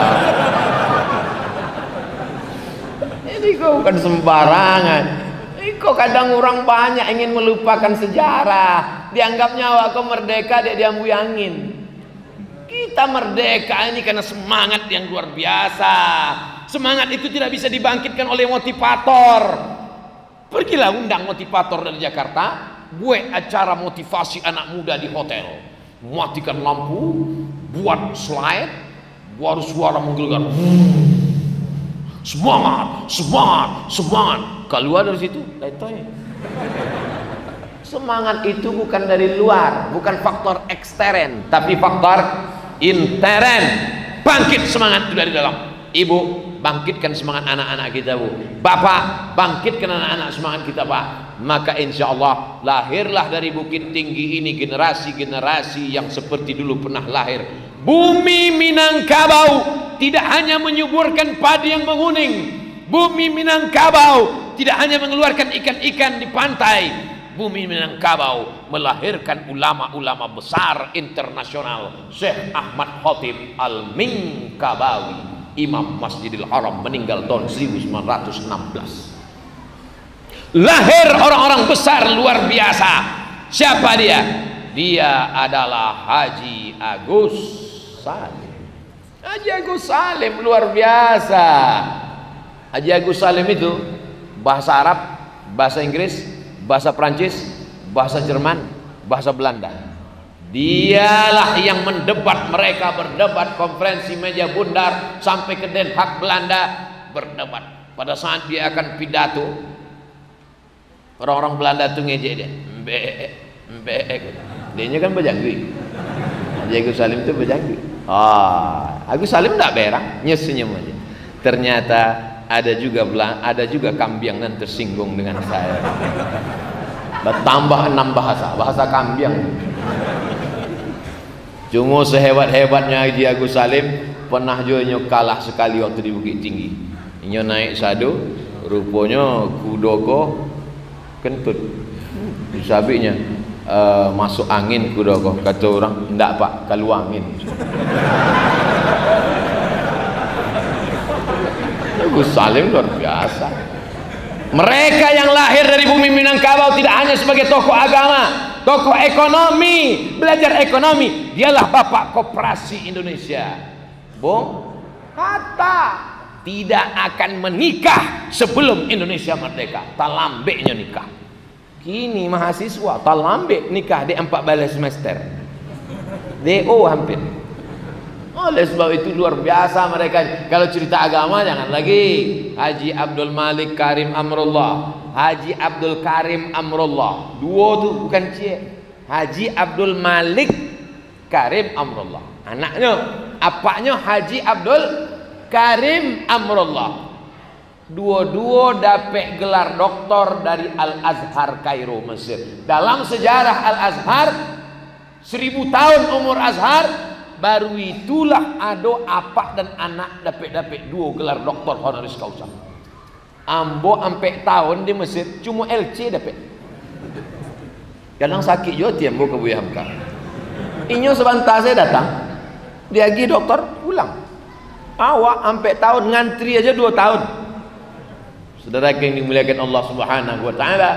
Ini kok bukan sembarangan. Kok kadang orang banyak ingin melupakan sejarah. Dianggapnya awak kau merdeka, dia diambui angin. Kita merdeka ini karena semangat yang luar biasa. Semangat itu tidak bisa dibangkitkan oleh motivator. Pergilah undang motivator dari Jakarta, buat acara motivasi anak muda di hotel. Matikan lampu, buat slide, buat suara menggelegar. Semangat, semangat, semangat. Keluar dari situ, letoy. Semangat itu bukan dari luar, bukan faktor ekstern, tapi faktor intern. Bangkit semangat itu dari dalam. Ibu, bangkitkan semangat anak-anak kita, Bu. Bapak, bangkitkan anak-anak semangat kita, Pak. Maka insya Allah lahirlah dari Bukit Tinggi ini generasi-generasi yang seperti dulu pernah lahir. Bumi Minangkabau tidak hanya menyuburkan padi yang menguning. Bumi Minangkabau tidak hanya mengeluarkan ikan-ikan di pantai. Bumi Minangkabau melahirkan ulama-ulama besar internasional. Syekh Ahmad Khatib Al-Minkabawi, Imam Masjidil Haram, meninggal tahun 1916. Lahir orang-orang besar luar biasa. Siapa dia? Dia adalah Haji Agus Salim. Haji Agus Salim luar biasa. Haji Agus Salim itu bahasa Arab, bahasa Inggris, bahasa Prancis, bahasa Jerman, bahasa Belanda. Dialah yang mendebat, mereka berdebat, konferensi meja bundar sampai ke Den Haag Belanda berdebat. Pada saat dia akan pidato, orang-orang Belanda tuh ngejek dia, dia kan bejanggi. Haji Agus Salim itu bejanggi. Agus Salim tidak berang, senyum aja. Ternyata ada juga Kambiang yang tersinggung dengan saya. Bertambah 6 bahasa Kambiang. Cuma sehebat-hebatnya Haji Agus Salim, pernah juga kalah sekali waktu di Bukit Tinggi. Inyo naik sado, rupanya kudoko kentut. Disabiknya masuk angin kudoko, kata orang, enggak Pak, keluar angin. Agus Salim luar biasa. Mereka yang lahir dari bumi Minangkabau tidak hanya sebagai tokoh agama, tokoh ekonomi, belajar ekonomi. Dialah bapak koperasi Indonesia. Bung Hatta tidak akan menikah sebelum Indonesia merdeka. Talambeknya nikah. Kini mahasiswa talambek nikah di 4 balik semester. DO hampir. Oleh sebab itu luar biasa mereka. Kalau cerita agama jangan lagi. Haji Abdul Malik Karim Amrullah, Haji Abdul Karim Amrullah, dua tuh bukan cie. Haji Abdul Malik Karim Amrullah, anaknya, apaknya Haji Abdul Karim Amrullah. Dua-dua dapat gelar doktor dari Al-Azhar Kairo, Mesir. Dalam sejarah Al-Azhar, 1000 tahun umur Azhar, baru itulah ada apak dan anak dapat 2 gelar doktor honoris causa. Ambo sampai tahun di Mesir cuma LC dapat. Kadang sakit juga tiambo ke Buya Hamka. Inyo sebentar saya datang, dia lagi dokter pulang. Awak sampai tahun ngantri aja 2 tahun. Saudara yang dimuliakan Allah Subhanahu wa taala.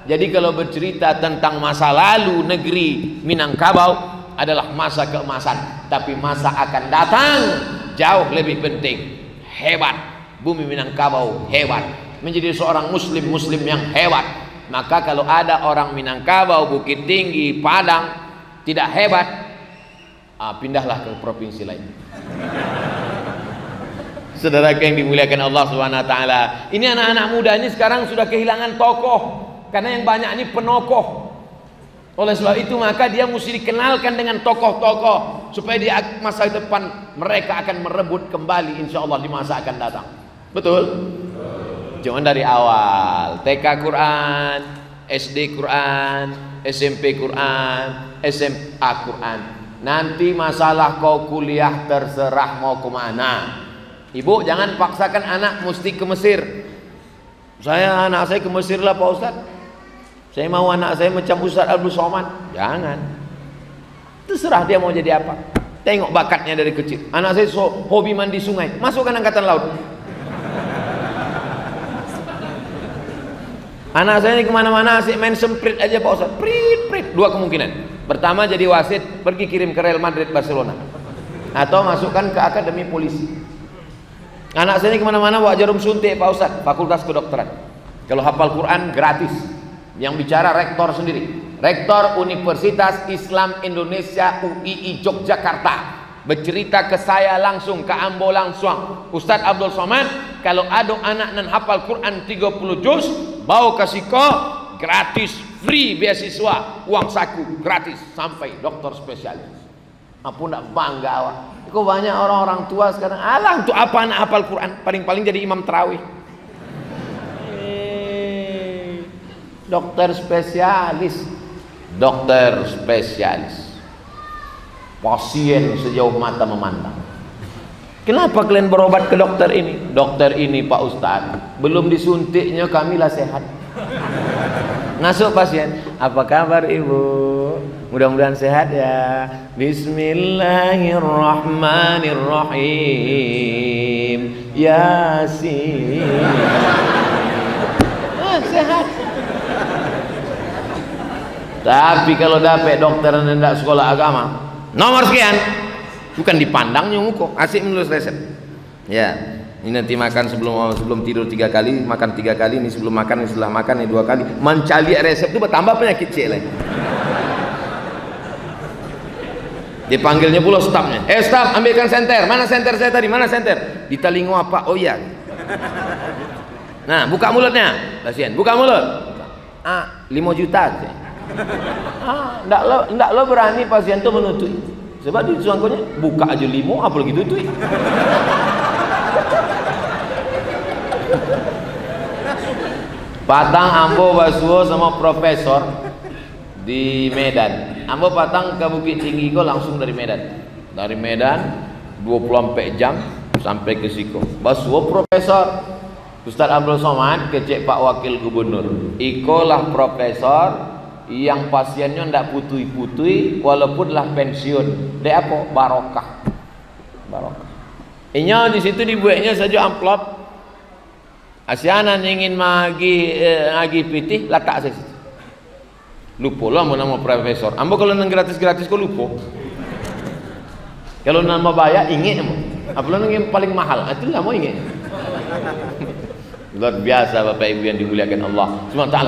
Jadi kalau bercerita tentang masa lalu negeri Minangkabau adalah masa keemasan, tapi masa akan datang jauh lebih penting. Hebat, bumi Minangkabau hebat, menjadi seorang muslim yang hebat. Maka kalau ada orang Minangkabau, Bukit Tinggi, Padang tidak hebat, pindahlah ke provinsi lain. Saudara yang dimuliakan Allah Subhanahu wa taala, ini anak-anak muda ini sekarang sudah kehilangan tokoh, karena yang banyak ini penokoh. Oleh sebab itu maka dia mesti dikenalkan dengan tokoh-tokoh supaya di masa depan mereka akan merebut kembali insya Allah di masa akan datang. Betul? Jangan dari awal, TK Quran, SD Quran, SMP Quran, SMA Quran. Nanti masalah kau kuliah terserah mau kemana. Ibu jangan paksakan anak mesti ke Mesir. Anak saya ke Mesir lah Pak Ustaz. Saya mau anak saya macam Ustaz Abdul Somad. Jangan. Terserah dia mau jadi apa. Tengok bakatnya dari kecil. Anak saya hobi mandi sungai, masukkan angkatan laut. Anak saya ini kemana-mana asik main semprit aja Pak Ustaz. Prit. 2 kemungkinan. Pertama jadi wasit, pergi kirim ke Real Madrid, Barcelona. atau masukkan ke akademi polisi. Anak saya ini kemana-mana bawa jarum suntik Pak Ustadz, fakultas kedokteran. Kalau hafal Quran gratis. Yang bicara rektor sendiri, rektor Universitas Islam Indonesia UII Yogyakarta, bercerita ke saya langsung, ke Ambo langsung, Ustadz Abdul Somad, kalau ada anak nan hafal Quran 30 juz, bawa kasih kau gratis, free beasiswa, uang saku gratis sampai dokter spesialis. Apa nak bangga awak? Kok banyak orang-orang tua sekarang, alah untuk apa anak hafal Quran? Paling-paling jadi imam tarawih. Dokter spesialis, pasien sejauh mata memandang. Kenapa kalian berobat ke dokter ini? Dokter ini Pak Ustadz, belum disuntiknya kamilah sehat. Masuk pasien, apa kabar ibu? Mudah-mudahan sehat ya. Bismillahirrahmanirrahim. Yasin. Sehat. Tapi kalau dapat dokter yang tidak sekolah agama, nomor sekian, bukan dipandangnya muka, asik menulis resep. Ya, ini nanti makan sebelum tidur 3 kali, makan 3 kali, ini sebelum makan, ini setelah makan, ini 2 kali. Mencari resep itu bertambah penyakit cek lagi. Dipanggilnya pula stafnya. Staf, ambilkan senter. Mana senter saya tadi? Mana senter? Di telinga apa? Oh iya. Nah, buka mulutnya, pasien. Buka mulut. 5 juta aja. Ndak lo berani pasien tuh menutup. Sebab di suangkonya buka aja 5, apalagi tutup. Patang Ambo Basuo sama profesor di Medan. Ambo patang ke Bukit Tinggi kok langsung dari Medan. Dari Medan 24 jam sampai ke Siko. Basuo profesor. Ustadz Abdul Somad kecek Pak Wakil Gubernur. Ikolah profesor yang pasiennya ndak putui-putui walaupun lah pensiun. Dek apa? Barokah. Inya di situ dibuatnya saja amplop. Asianan ingin magi pitih letak saya situ. Lupa lah mau nama profesor. Ambo kalau nang gratis-gratis kok lupa. Kalau nama bayar ingat ambo. Apalagi yang paling mahal, itu lah mau ingat. Luar biasa Bapak Ibu yang dimuliakan Allah SWT.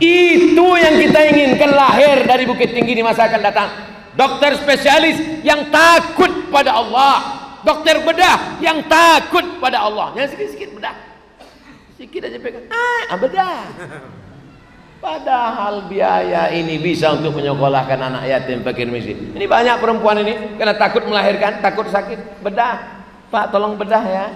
Itu yang kita inginkan lahir dari Bukit Tinggi di masa akan datang. Dokter spesialis yang takut pada Allah, dokter bedah yang takut pada Allah. Yang sikit-sikit bedah, sikit aja pegang, bedah. Padahal biaya ini bisa untuk menyekolahkan anak yatim fakir miskin. Ini banyak perempuan ini karena takut melahirkan, takut sakit, bedah. Pak tolong bedah ya.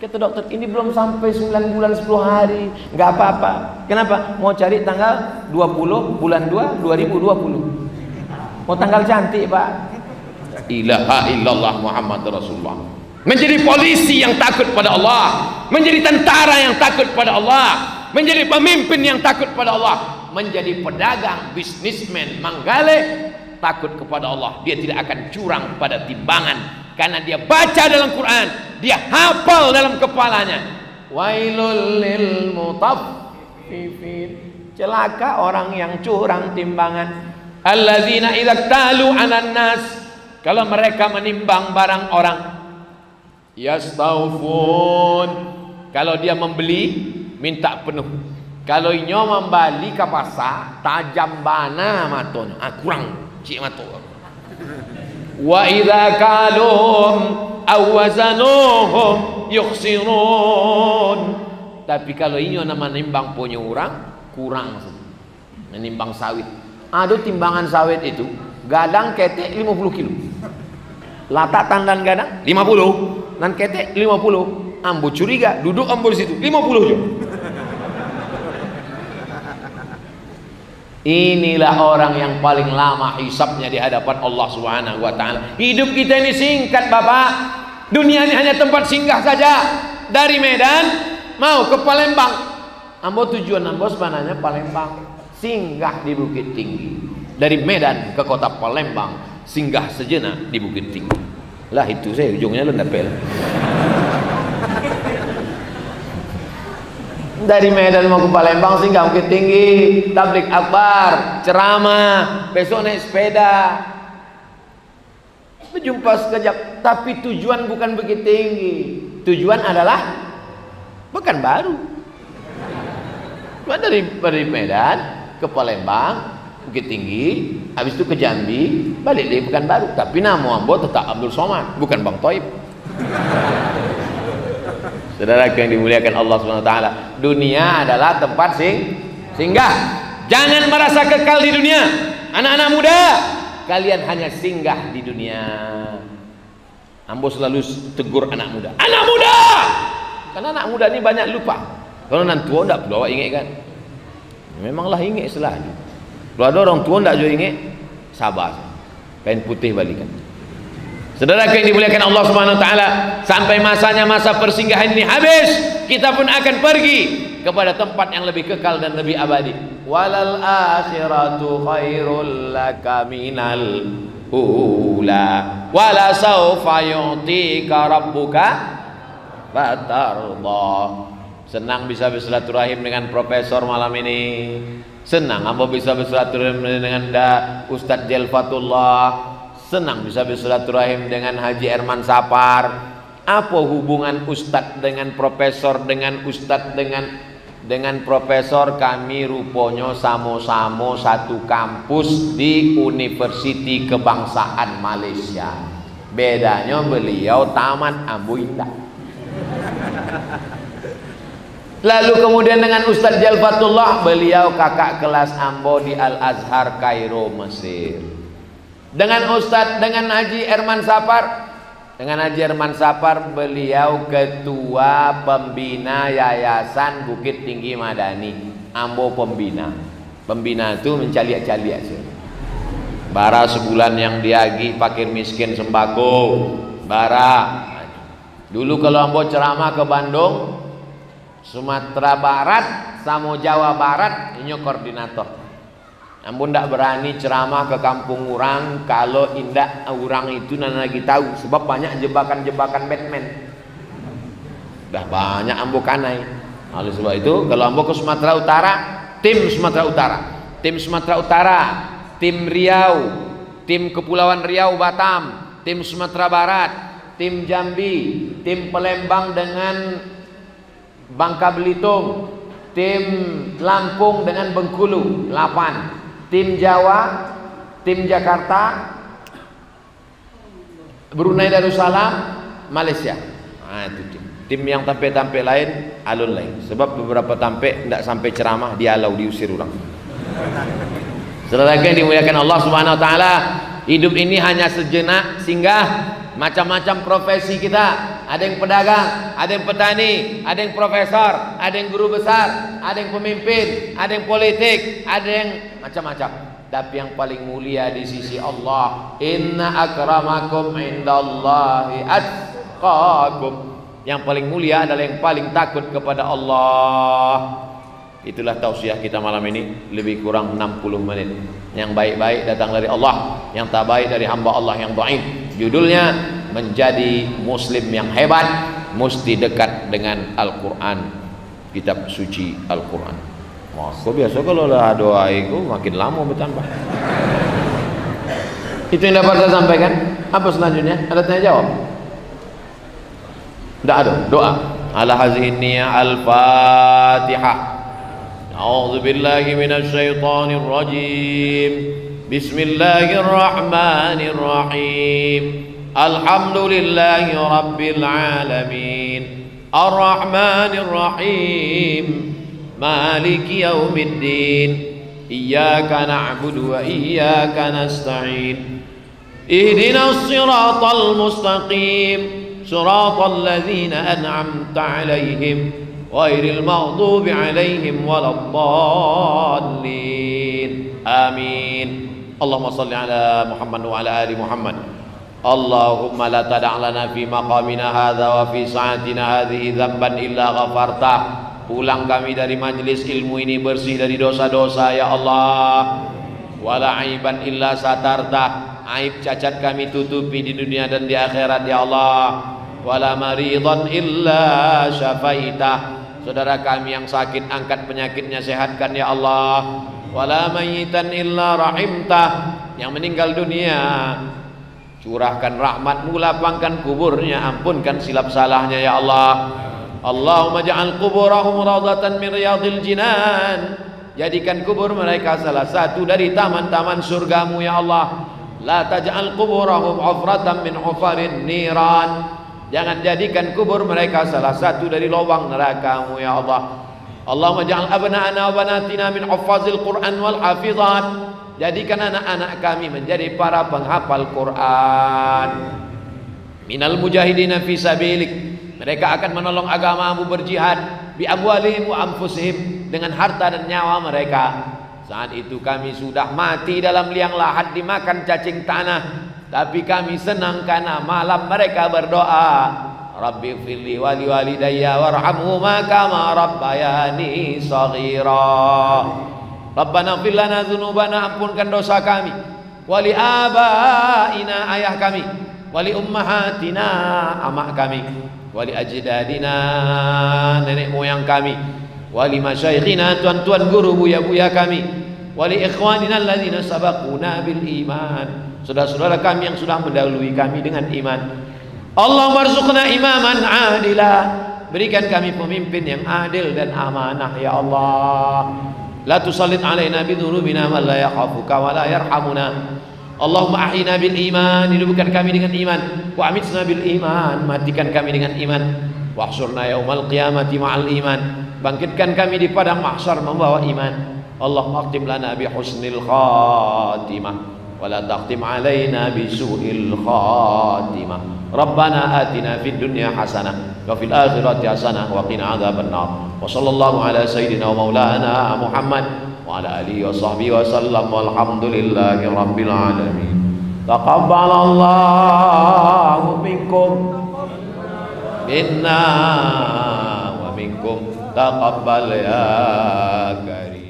Kata dokter, ini belum sampai 9 bulan 10 hari, nggak apa-apa. Kenapa? Mau cari tanggal 20 bulan 2 2020. Mau tanggal cantik Pak. Ilaha illallah Muhammad Rasulullah. Menjadi polisi yang takut pada Allah, menjadi tentara yang takut pada Allah, menjadi pemimpin yang takut pada Allah, menjadi pedagang, bisnismen, manggale, takut kepada Allah. Dia tidak akan curang pada timbangan karena dia baca dalam Quran, dia hafal dalam kepalanya. Wailul lil mutaffifin. Celaka orang yang curang timbangan. Allazina idza talu 'alan nas, kalau mereka menimbang barang orang, yastaufun, kalau dia membeli minta penuh. Kalau inyo membali ke pasar, tajam bana matonya, kurang cik mato. Wa idza kaluhum aw wazanuhum yukhsirun. Tapi kalau inyo nama nimbang punya orang, kurang. Menimbang sawit. Ada timbangan sawit itu, gadang ketek 50 kilo. Latak tandan gadang 50, dan ketek 50. Ambo curiga, duduk ambo di situ 50 juga. Inilah orang yang paling lama hisabnya di hadapan Allah Subhanahu wa taala. Hidup kita ini singkat, Bapak. Dunia ini hanya tempat singgah saja. Dari Medan mau ke Palembang. Ambo tujuan ambo sebenarnya Palembang. Singgah di Bukit Tinggi. Dari Medan ke kota Palembang, singgah sejenak di Bukit Tinggi. Lah itu saya ujungnya lendapel. Dari Medan mau ke Palembang singgah Bukit Tinggi, tablik akbar, ceramah, besok naik sepeda. Jumpa sekejap, tapi tujuan bukan begitu tinggi. Tujuan adalah Pekanbaru. Dari Medan ke Palembang, Bukit Tinggi, habis itu ke Jambi, balik dari Pekanbaru. Tapi nama ambo tetap Abdul Somad, bukan Bang Toib. Saudara yang dimuliakan Allah SWT, dunia adalah tempat singgah. Jangan merasa kekal di dunia. Anak-anak muda, kalian hanya singgah di dunia. Ambo selalu tegur anak muda, anak muda, karena anak muda ini banyak lupa. Kalau nanti tua tidak perlu awak ingat kan? Memanglah ingat selalu. Kalau ada orang tua tidak juga ingat, sabar, kain putih balikan. Saudara yang dimuliakan Allah Subhanahu Wa Taala, sampai masanya masa persinggahan ini habis, kita pun akan pergi kepada tempat yang lebih kekal dan lebih abadi. Walal akhiratu khairul laka minal ula wala sawfa yu'tika rabbuka fatarda. Senang bisa bersilaturahim dengan profesor malam ini. Senang ambo bisa bersilaturahim dengan Ustadz Jelfatullah. Senang bisa bersilaturahim dengan Haji Herman Sapar. Apa hubungan Ustadz dengan profesor, dengan Ustadz dengan profesor? Kami rupanya sama-sama satu kampus di Universiti Kebangsaan Malaysia. Bedanya beliau tamat, ambo indah. Lalu kemudian dengan Ustadz Jalfatullah, beliau kakak kelas ambo di Al-Azhar Kairo, Mesir. Dengan Haji Herman Sapar, beliau ketua pembina Yayasan Bukit Tinggi Madani. Ambo pembina itu mencaliak-caliak sih. Bara sebulan yang diagi fakir miskin sembako. Bara. Dulu kalau ambo ceramah ke Bandung, Sumatera Barat sama Jawa Barat, ini koordinator. Ampun tidak berani ceramah ke kampung orang kalau indah orang itu nana lagi tahu, sebab banyak jebakan-jebakan Batman. Dah banyak ambo kanai. Oleh sebab itu kalau ambo ke Sumatera Utara, tim Sumatera Utara, tim Riau, tim Kepulauan Riau Batam, tim Sumatera Barat, tim Jambi, tim Palembang dengan Bangka Belitung, tim Lampung dengan Bengkulu 8, tim Jawa, tim Jakarta, Brunei Darussalam, Malaysia. Nah, itu tim yang tampil lain alun lain. Sebab beberapa tampil tidak sampai ceramah dialau, diusir orang. Saudara yang dimuliakan Allah Subhanahu Wa Taala, hidup ini hanya sejenak singgah. Macam-macam profesi kita. Ada yang pedagang, ada yang petani, ada yang profesor, ada yang guru besar, ada yang pemimpin, ada yang politik, ada yang macam-macam. Tapi yang paling mulia di sisi Allah, inna akramakum indallahi atqakum. Yang paling mulia adalah yang paling takut kepada Allah. Itulah tausiah kita malam ini, lebih kurang 60 menit. Yang baik-baik datang dari Allah, yang tak baik dari hamba Allah yang dhaif. Judulnya menjadi muslim yang hebat mesti dekat dengan Al-Quran, kitab suci Al-Quran. Maka biasa kalau lah doa itu makin lama bertambah. Itu yang dapat saya sampaikan. Apa selanjutnya? Ada tanya jawab? Tidak ada. Doa. Ala hazihi niyah al-Fatihah. A'udzu billahi minasy syaithanir rajim. Bismillahirrahmanirrahim. Alhamdulillahi rabbil alamin. Ar-Rahmanir Rahim. Maliki yaumiddin. Iyyaka na'budu wa iyyaka nasta'in. Ihdinas siratal mustaqim. Siratal ladzina an'amta 'alaihim ghairil maghdubi 'alaihim waladdallin. Amin. Allahumma shalli ala Muhammad wa ala ali Muhammad. Allahumma la tada' lana fi maqamina hadza wa fi sa'atina hadhihi dzamban illa ghafartah. Pulang kami dari majlis ilmu ini bersih dari dosa-dosa ya Allah. Wala aiban illa satartah. Aib cacat kami tutupi di dunia dan di akhirat ya Allah. Wala maridan illa syafaitah. Saudara kami yang sakit angkat penyakitnya, sehatkan ya Allah. Wala mayitan illa rahimtah. Yang meninggal dunia Curahkan rahmat-Mu, lapangkan kuburnya, ampunkan silap salahnya ya Allah. Allahumma ja'al kuburahum rawdatan min riyadil jinan. Jadikan kubur mereka salah satu dari taman-taman surga-Mu ya Allah. La taj'al kuburahum hufratan min hufarin niran. Jangan jadikan kubur mereka salah satu dari lubang neraka-Mu ya Allah. Allahumma ja'al abna'ana wa banatina min huffazil Qur'an wal hafizat. Jadikan anak-anak kami menjadi para penghafal Quran. Minal mujahidina fi sabilik. Mereka akan menolong agama-Mu, berjihad bi amwalihim wa anfusihim, dengan harta dan nyawa mereka. Saat itu kami sudah mati dalam liang lahat dimakan cacing tanah, tapi kami senang karena malam mereka berdoa, Rabbi firli wali walidayya warhamhuma kama rabbayani shaghira. Rabbana fir lana dzunubana, ampunkan dosa kami, wali abaina, ayah kami, wali ummahatina, amak kami, wali ajdadina, nenek moyang kami, wali masyaikhina, tuan-tuan guru buya-buya kami, wali ikhwanina alladzina sabaquna bil iman, saudara-saudara kami yang sudah mendahului kami dengan iman. Allahumma arzuqna imaman adila, berikan kami pemimpin yang adil dan amanah ya Allah. La tusallit alaina bidhunubina man la yakhafuka wa la yarhamuna. Allahumma ahyina bil iman, hidupkan kami dengan iman, wa amitna bil iman, matikan kami dengan iman, wahsyurna yaumal qiyamati ma'al iman, bangkitkan kami di padang mahsyar membawa iman. Allahumma akhtim lana bi husnil khatimah wa la taqtim alaina bi su'il khatimah. Rabbana atina fid dunya hasanah wa fil akhirati hasanah wa qina adzabannar. Wa sallallahu ala sayyidina wa maulana Muhammad wa ala alihi wa sahbihi wa sallam, walhamdulillahi rabbil alamin. Taqabbalallahu minkum minna wa minkum, taqabbal ya karim.